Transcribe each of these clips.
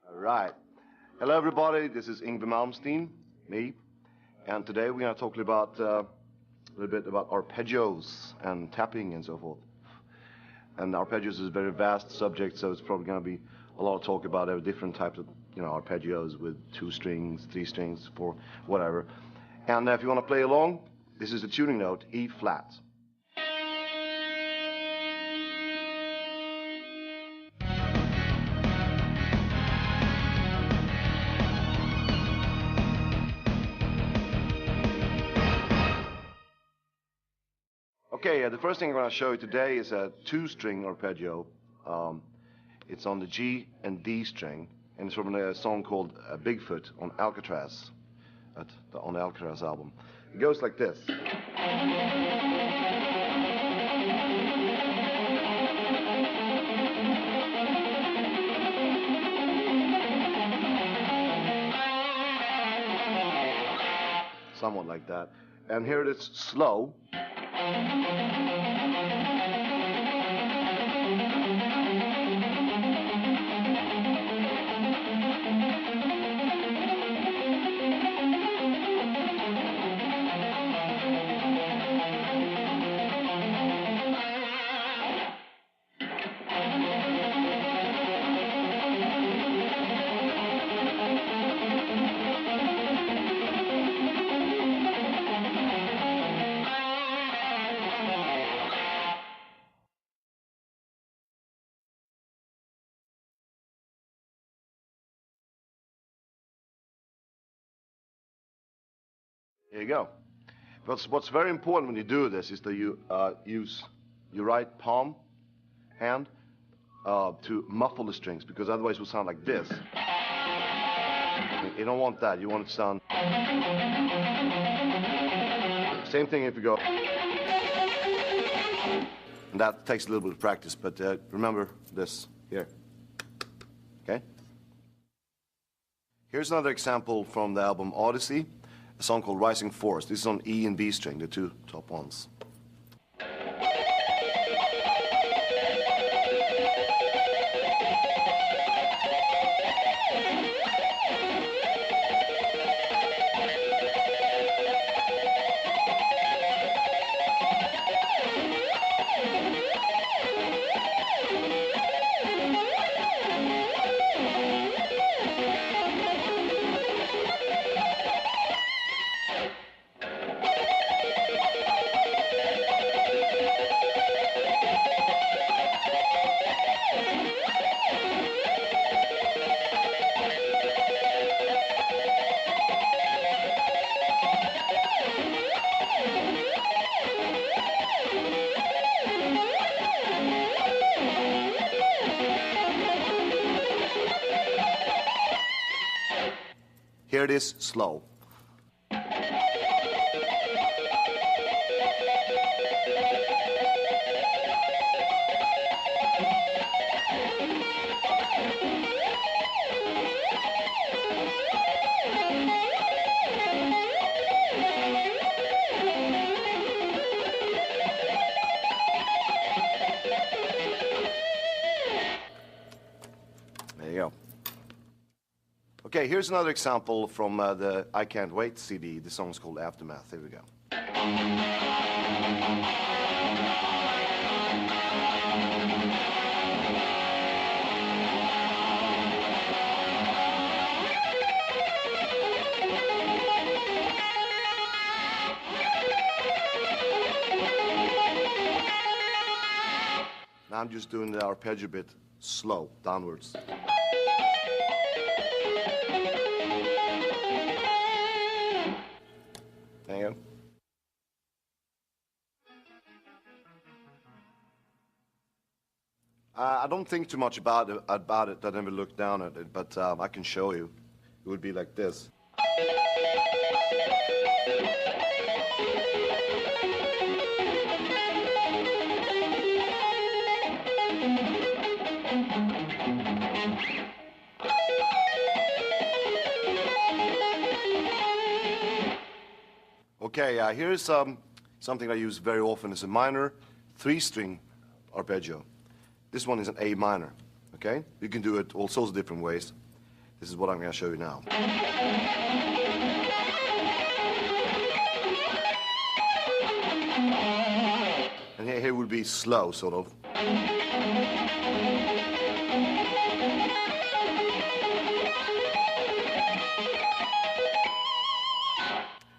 All right. Hello, everybody. This is YNGWIE MALMSTEEN, me. And today we're going to talk about a little bit about arpeggios and tapping and so forth. And arpeggios is a very vast subject, so it's probably going to be a lot of talk about different types of, arpeggios with 2 strings, 3 strings, 4, whatever. And if you want to play along, this is the tuning note, E flat. Okay, the first thing I'm going to show you today is a 2-string arpeggio. It's on the G and D string, and it's from a song called Bigfoot on Alcatraz, on the Alcatraz album. It goes like this. Somewhat like that. And here it is slow. There you go. But what's very important when you do this is that you use your right palm hand to muffle the strings, because otherwise it will sound like this. You don't want that. You want it to sound... Same thing if you go... And that takes a little bit of practice, but remember this here. Okay? Here's another example from the album Odyssey. A song called Rising Force. This is on E and B string, the 2 top ones. Here it is, slow. There you go. Okay, here's another example from the I Can't Wait CD. The song's called Aftermath. Here we go. Now I'm just doing the arpeggio bit slow, downwards. There you go. I don't think too much about it. I never looked down at it, but I can show you. It would be like this. Okay, here's something I use very often. It's a minor 3-string arpeggio. This one is an A minor. Okay? You can do it all sorts of different ways. This is what I'm going to show you now. And here would be slow, sort of.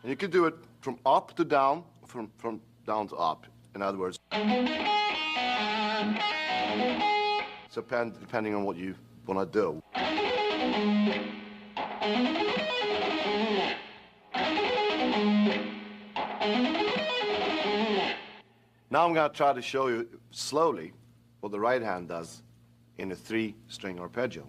And you can do it from up to down, from down to up, in other words. So depending on what you want to do. Now I'm going to try to show you slowly what the right hand does in a 3-string arpeggio.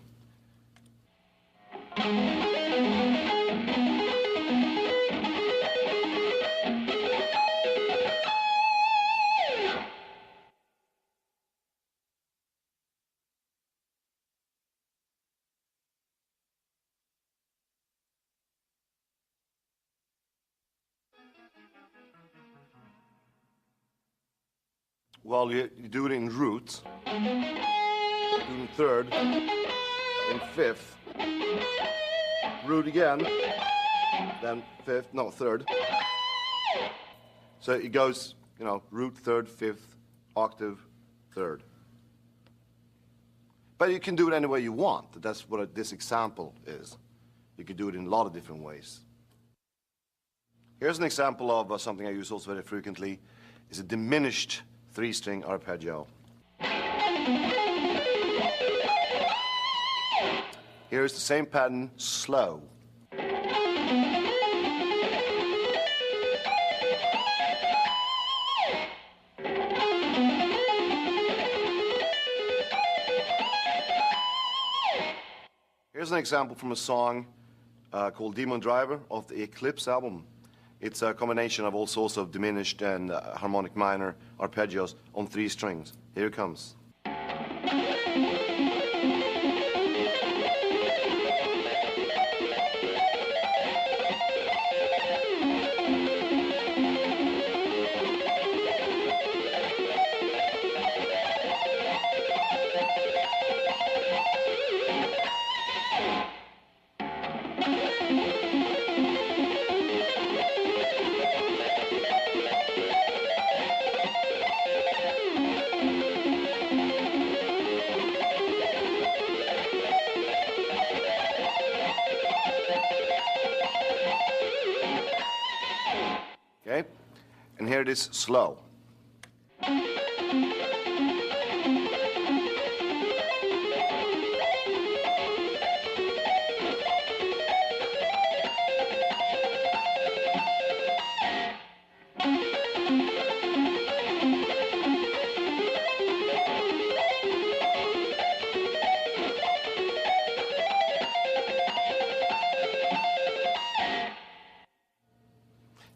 Well, you do it in root, do it in third, in fifth, root again, then fifth, no, third. So it goes, you know, root, third, fifth, octave, third. But you can do it any way you want. That's what this example is. You can do it in a lot of different ways. Here's an example of something I use also very frequently. It's a diminished 3-string arpeggio. Here's the same pattern, slow. Here's an example from a song called Demon Driver of the Eclipse album. It's a combination of all sorts of diminished and harmonic minor arpeggios on 3 strings. Here it comes. Okay, and here it is slow.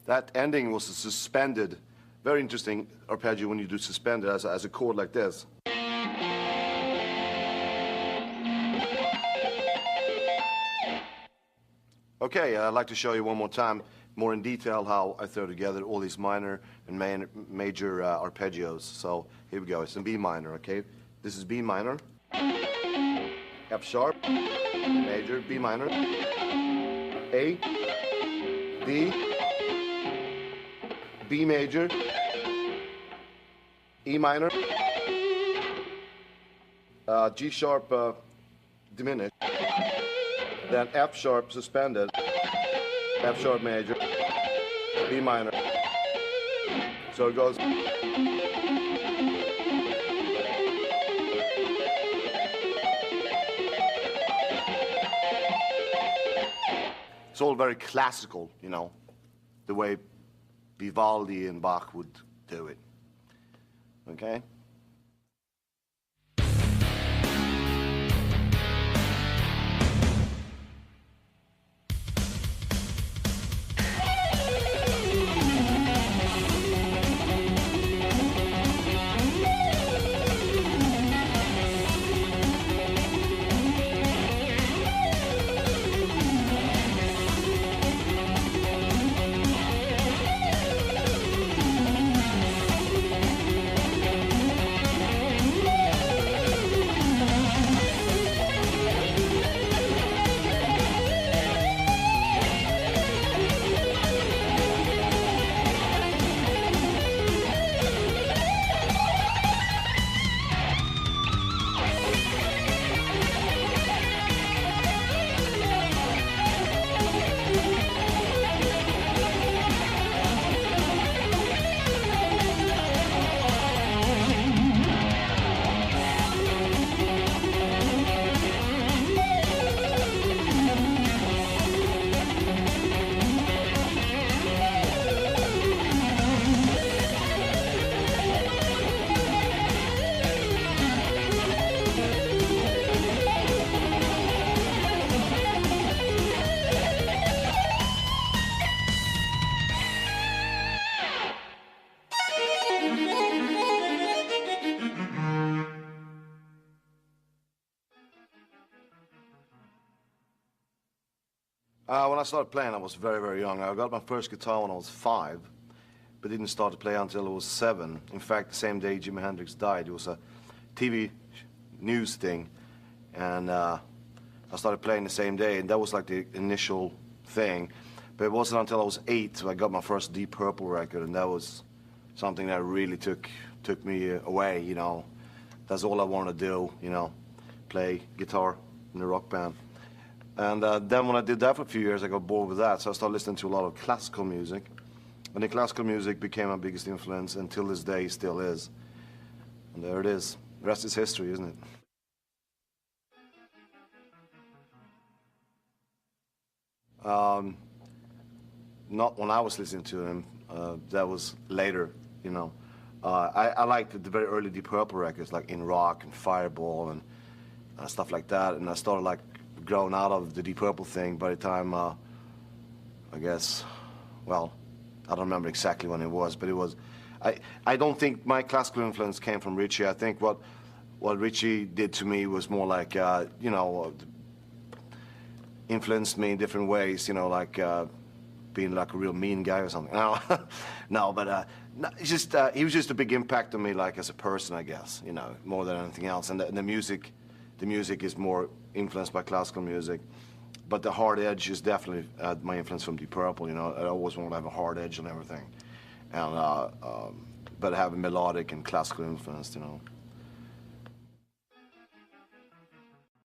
That ending was a suspended, very interesting arpeggio when you do suspended as a chord like this. Okay, I'd like to show you one more time, more in detail, how I throw together all these minor and major arpeggios. So here we go. It's in B minor, okay? This is B minor, F sharp, major, B minor, A, D, B major, E minor, G sharp diminished, then F sharp suspended, F sharp major, B minor. So it goes. It's all very classical, you know, the way Vivaldi and Bach would do it. Okay? When I started playing, I was very, very young. I got my first guitar when I was 5, but didn't start to play until I was 7. In fact, the same day Jimi Hendrix died, it was a TV news thing, and I started playing the same day, and that was like the initial thing. But it wasn't until I was 8 I got my first Deep Purple record, and that was something that really took me away, you know. That's all I wanted to do, you know, play guitar in a rock band. And then when I did that for a few years, I got bored with that, so I started listening to a lot of classical music. And the classical music became my biggest influence, and till this day still is. And there it is. The rest is history, isn't it? Not when I was listening to him. That was later, you know. I liked the very early Deep Purple records, like In Rock and Fireball and stuff like that. And I started like growing out of the Deep Purple thing by the time, I guess, well, I don't remember exactly when it was, but it was. I don't think my classical influence came from Ritchie. I think what Ritchie did to me was more like, you know, influenced me in different ways, you know, like being like a real mean guy or something. No, no, but no, it's just he was just a big impact on me, like as a person, I guess, you know, more than anything else. And the music is more influenced by classical music, but the hard edge is definitely my influence from Deep Purple. You know, I always want to have a hard edge on everything, and but have a melodic and classical influence, you know.